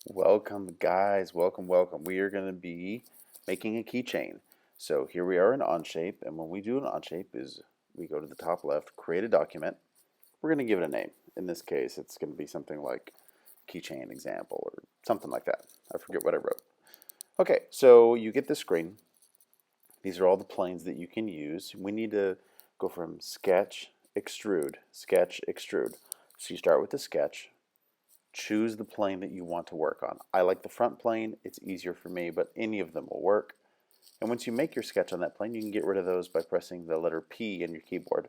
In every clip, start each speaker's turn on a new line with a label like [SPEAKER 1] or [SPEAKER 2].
[SPEAKER 1] Welcome, guys. Welcome. We are going to be making a keychain. So here we are in Onshape, and when we do an Onshape is we go to the top left, create a document. We're going to give it a name. In this case, it's going to be something like keychain example or something like that. I forget what I wrote. Okay, so you get the screen. These are all the planes that you can use. We need to go from sketch, extrude, sketch, extrude. So you start with the sketch. Choose the plane that you want to work on. I like the front plane. It's easier for me, but any of them will work. And once you make your sketch on that plane, you can get rid of those by pressing the letter P in your keyboard.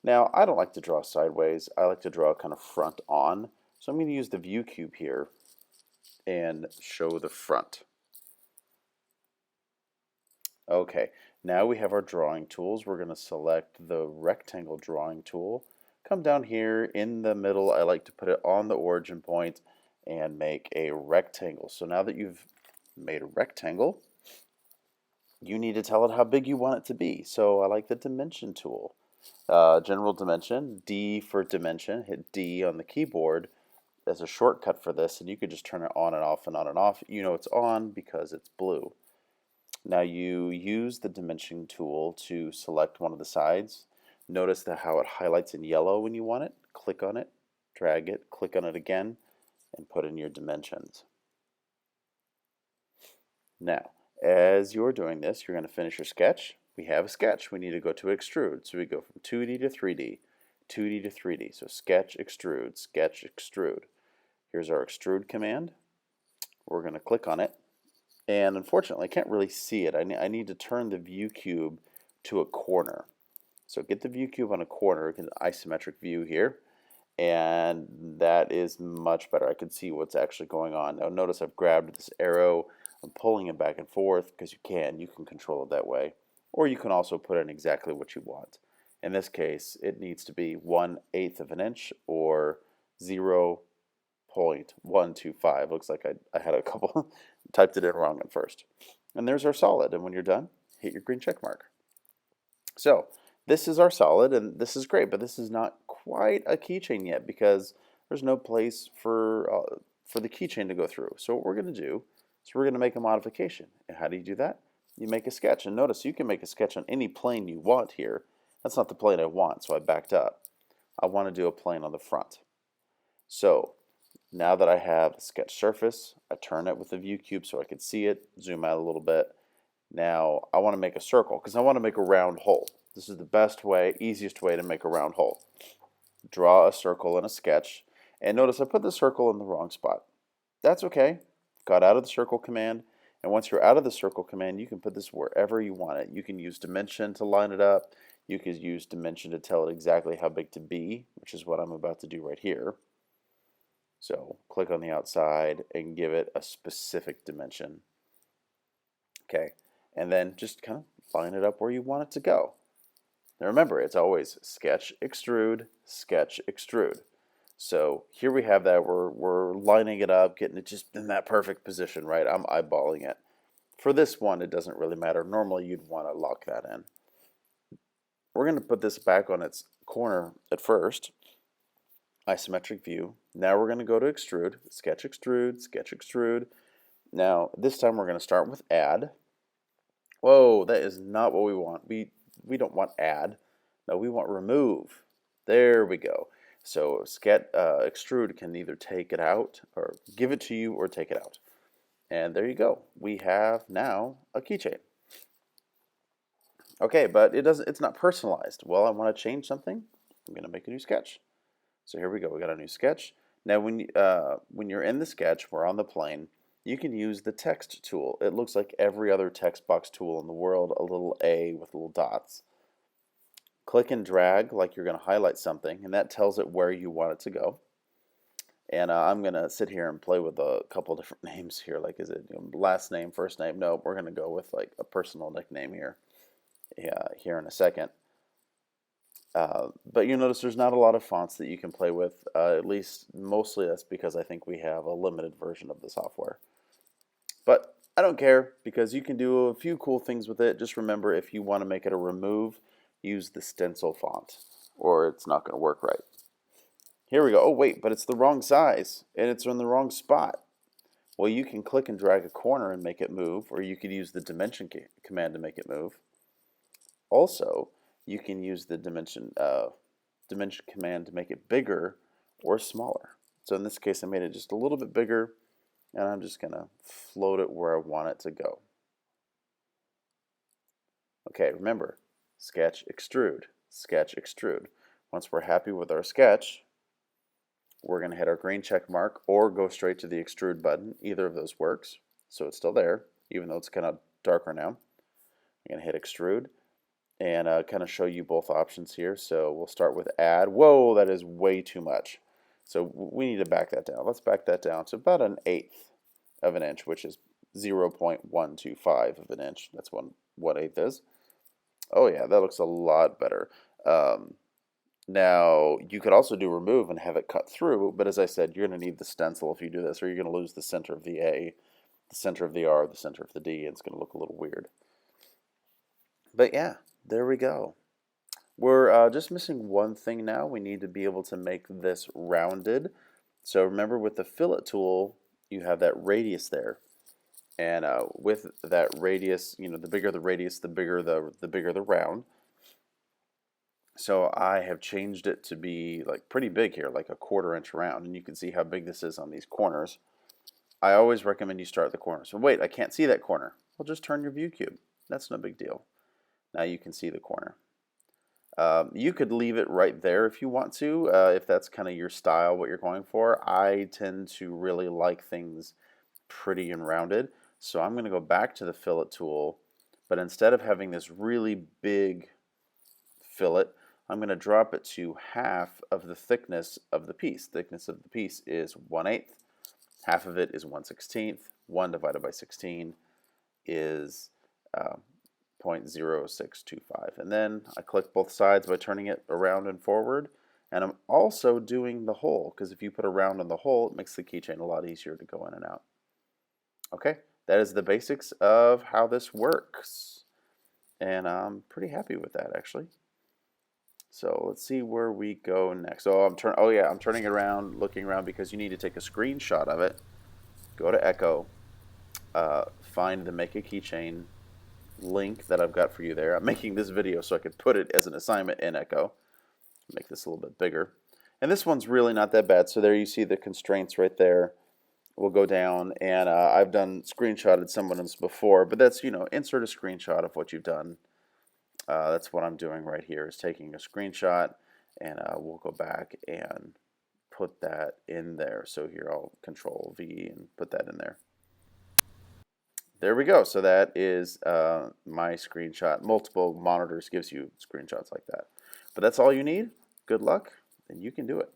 [SPEAKER 1] Now, I don't like to draw sideways. I like to draw kind of front on. So I'm going to use the view cube here and show the front. Okay, now we have our drawing tools. We're going to select the rectangle drawing tool. Come down here in the middle. I like to put it on the origin point and make a rectangle. So now that you've made a rectangle, you need to tell it how big you want it to be. So I like the dimension tool. General dimension, D for dimension. Hit D on the keyboard as a shortcut for this, and you could just turn it on and off and on and off. You know it's on because it's blue. Now you use the dimension tool to select one of the sides. Notice how it highlights in yellow when you want it. Click on it, drag it, click on it again, and put in your dimensions. Now, as you're doing this, you're going to finish your sketch. We have a sketch. We need to go to extrude. So we go from 2D to 3D, 2D to 3D. So sketch, extrude, sketch, extrude. Here's our extrude command. We're going to click on it. And unfortunately, I can't really see it. I need to turn the view cube to a corner. So get the view cube on a corner, get an isometric view here, and that is much better. I can see what's actually going on. Now notice I've grabbed this arrow, I'm pulling it back and forth because you can control it that way. Or you can also put in exactly what you want. In this case, it needs to be 1/8 of an inch or 0.125. Looks like I had a couple, typed it in wrong at first. And there's our solid, and when you're done, hit your green check mark. So this is our solid, and this is great, but this is not quite a keychain yet because there's no place for the keychain to go through. So what we're going to do is we're going to make a modification. And how do you do that? You make a sketch, and notice you can make a sketch on any plane you want here. That's not the plane I want, so I backed up. I want to do a plane on the front. So now that I have a sketch surface, I turn it with the view cube so I can see it, zoom out a little bit. Now I want to make a circle because I want to make a round hole. This is the best way, easiest way to make a round hole. Draw a circle in a sketch, and notice I put the circle in the wrong spot. That's okay. Got out of the circle command, and once you're out of the circle command, you can put this wherever you want it. You can use dimension to line it up. You can use dimension to tell it exactly how big to be, which is what I'm about to do right here. So click on the outside and give it a specific dimension. Okay, and then just kind of line it up where you want it to go. Now remember, it's always sketch, extrude, sketch, extrude. So here we have that. We're lining it up, getting it just in that perfect position, right? I'm eyeballing it. For this one, it doesn't really matter. Normally, you'd want to lock that in. We're going to put this back on its corner at first. Isometric view. Now we're going to go to extrude, sketch, extrude, sketch, extrude. Now this time we're going to start with add. Whoa, that is not what we want. We don't want add. No, we want remove. There we go. So extrude can either take it out or give it to you or take it out. And there you go. We have now a keychain. Okay, but it's not personalized. Well, I want to change something. I'm going to make a new sketch. So here we go. We got a new sketch. Now when you're in the sketch, we're on the plane, you can use the text tool. It looks like every other text box tool in the world, a little A with little dots. Click and drag like you're going to highlight something, and that tells it where you want it to go. And I'm going to sit here and play with a couple different names here. Like, is it last name, first name? No, we're going to go with like a personal nickname here. Here in a second. But you notice there's not a lot of fonts that you can play with, at least mostly that's because I think we have a limited version of the software. But I don't care because you can do a few cool things with it. Just remember, if you want to make it a remove, use the stencil font or it's not going to work right. Here we go. Oh wait, but it's the wrong size and it's in the wrong spot. Well, you can click and drag a corner and make it move, or you could use the dimension command to make it move. Also, you can use the dimension command to make it bigger or smaller. So in this case, I made it just a little bit bigger, and I'm just going to float it where I want it to go. Okay, remember, sketch, extrude, sketch, extrude. Once we're happy with our sketch, we're going to hit our green check mark or go straight to the extrude button. Either of those works. So it's still there, even though it's kind of darker now. I'm going to hit extrude and kind of show you both options here. So we'll start with add. Whoa, that is way too much. So we need to back that down. Let's back that down to about 1/8 of an inch, which is 0.125 of an inch. That's what 1/8 is. Oh yeah, that looks a lot better. Now, you could also do remove and have it cut through, but as I said, you're going to need the stencil if you do this, or you're going to lose the center of the A, the center of the R, the center of the D, and it's going to look a little weird. But yeah, there we go. We're just missing one thing now. We need to be able to make this rounded. So remember, with the fillet tool, you have that radius there. And with that radius, you know, the bigger the radius, the bigger the round. So I have changed it to be like pretty big here, like 1/4 inch round, and you can see how big this is on these corners. I always recommend you start at the corner. So wait, I can't see that corner. Well, just turn your view cube. That's no big deal. Now you can see the corner. You could leave it right there if you want to, if that's kind of your style, what you're going for. I tend to really like things pretty and rounded. So I'm going to go back to the fillet tool, but instead of having this really big fillet, I'm going to drop it to half of the thickness of the piece. Thickness of the piece is 1/8. Half of it is 1/16. 1 divided by 16 is 0.0625. And then I click both sides by turning it around and forward. And I'm also doing the hole, because if you put a round in the hole, it makes the keychain a lot easier to go in and out. Okay, that is the basics of how this works. And I'm pretty happy with that, actually. So let's see where we go next. I'm turning it around, looking around, because you need to take a screenshot of it. Go to Echo, find the Make a Keychain link that I've got for you there. I'm making this video so I could put it as an assignment in Echo. Make this a little bit bigger. And this one's really not that bad. So there you see the constraints right there. We'll go down, and I've done screenshotted some of them before, but that's, you know, insert a screenshot of what you've done. That's what I'm doing right here, is taking a screenshot, and we'll go back and put that in there. So here I'll Control V and put that in there. There we go. So that is my screenshot. Multiple monitors gives you screenshots like that. But that's all you need. Good luck, and you can do it.